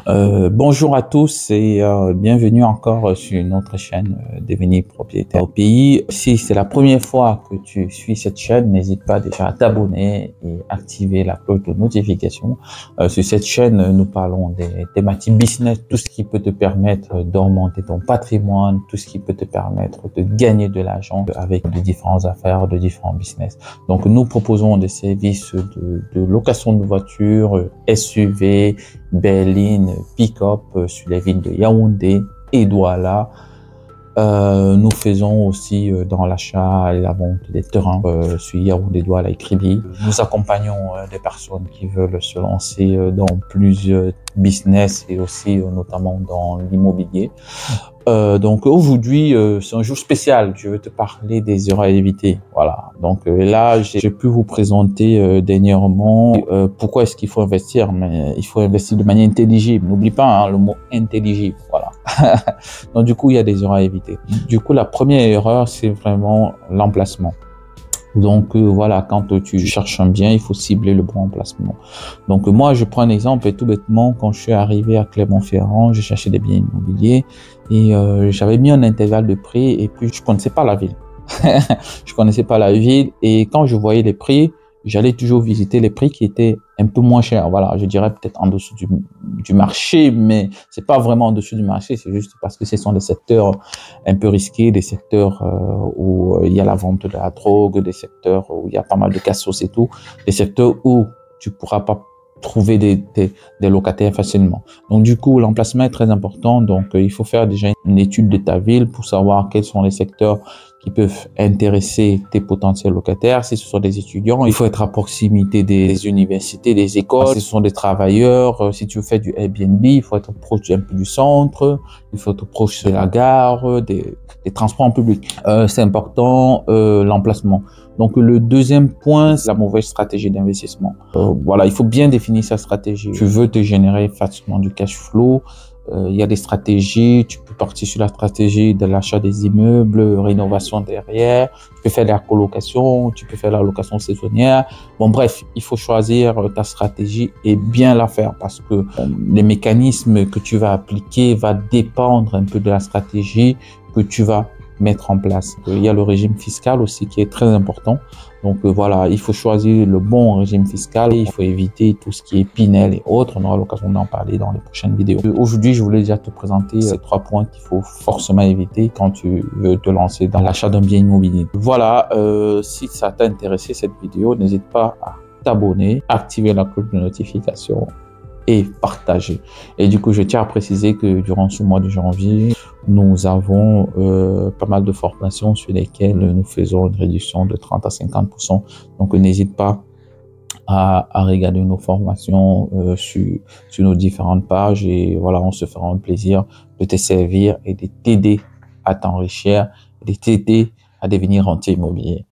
Bonjour à tous et bienvenue encore sur notre chaîne Devenir propriétaire au pays. Si c'est la première fois que tu suis cette chaîne, n'hésite pas déjà à t'abonner et activer la cloche de notification. Sur cette chaîne, nous parlons des thématiques business, tout ce qui peut te permettre d'augmenter ton patrimoine, tout ce qui peut te permettre de gagner de l'argent avec de différentes affaires, de différents business. Donc, nous proposons des services de location de voitures, SUV, berline, pick-up sur les villes de Yaoundé et Douala. Nous faisons aussi dans l'achat et la vente des terrains sur Yaoundé, Douala et Kribi. Nous accompagnons des personnes qui veulent se lancer dans plusieurs business et aussi notamment dans l'immobilier. Donc aujourd'hui, c'est un jour spécial. Je vais te parler des erreurs à éviter. Voilà. Donc là, j'ai pu vous présenter dernièrement pourquoi est-ce qu'il faut investir. Mais il faut investir de manière intelligible. N'oublie pas hein, le mot intelligible. Voilà. Donc du coup, il y a des erreurs à éviter. Du coup, la première erreur, c'est vraiment l'emplacement. Donc voilà, quand tu cherches un bien, il faut cibler le bon emplacement. Donc moi, je prends un exemple et tout bêtement, quand je suis arrivé à Clermont-Ferrand, j'ai cherché des biens immobiliers et j'avais mis un intervalle de prix et puis je connaissais pas la ville. Je connaissais pas la ville et quand je voyais les prix, j'allais toujours visiter les prix qui étaient un peu moins chers. Voilà, je dirais peut-être en dessous du marché, mais c'est pas vraiment en dessous du marché, c'est juste parce que ce sont des secteurs un peu risqués, des secteurs où il y a la vente de la drogue, des secteurs où il y a pas mal de cassos et tout, des secteurs où tu pourras pas trouver des locataires facilement. Donc du coup, l'emplacement est très important. Donc il faut faire déjà une étude de ta ville pour savoir quels sont les secteurs qui peuvent intéresser tes potentiels locataires. Si ce sont des étudiants, il faut être à proximité des universités, des écoles. Si ce sont des travailleurs, si tu fais du Airbnb, il faut être proche un peu du centre, il faut être proche de la gare, des transports en public. C'est important, l'emplacement. Donc le deuxième point, c'est la mauvaise stratégie d'investissement. Voilà, il faut bien définir sa stratégie. Tu veux te générer facilement du cash flow. Il y a des stratégies, tu peux partir sur la stratégie de l'achat des immeubles, rénovation derrière, tu peux faire de la colocation, tu peux faire la location saisonnière. Bon bref, il faut choisir ta stratégie et bien la faire parce que les mécanismes que tu vas appliquer va dépendre un peu de la stratégie que tu vas mettre en place. Il y a le régime fiscal aussi qui est très important. Donc voilà, il faut choisir le bon régime fiscal et il faut éviter tout ce qui est Pinel et autres. On aura l'occasion d'en parler dans les prochaines vidéos. Aujourd'hui, je voulais déjà te présenter ces 3 points qu'il faut forcément éviter quand tu veux te lancer dans l'achat d'un bien immobilier. Voilà, si ça t'a intéressé cette vidéo, n'hésite pas à t'abonner, activer la cloche de notification et partager. Et du coup, je tiens à préciser que durant ce mois de janvier, nous avons pas mal de formations sur lesquelles nous faisons une réduction de 30 à 50%. Donc, n'hésite pas à regarder nos formations sur nos différentes pages et voilà, on se fera un plaisir de te servir et de t'aider à t'enrichir, de t'aider à devenir rentier immobilier.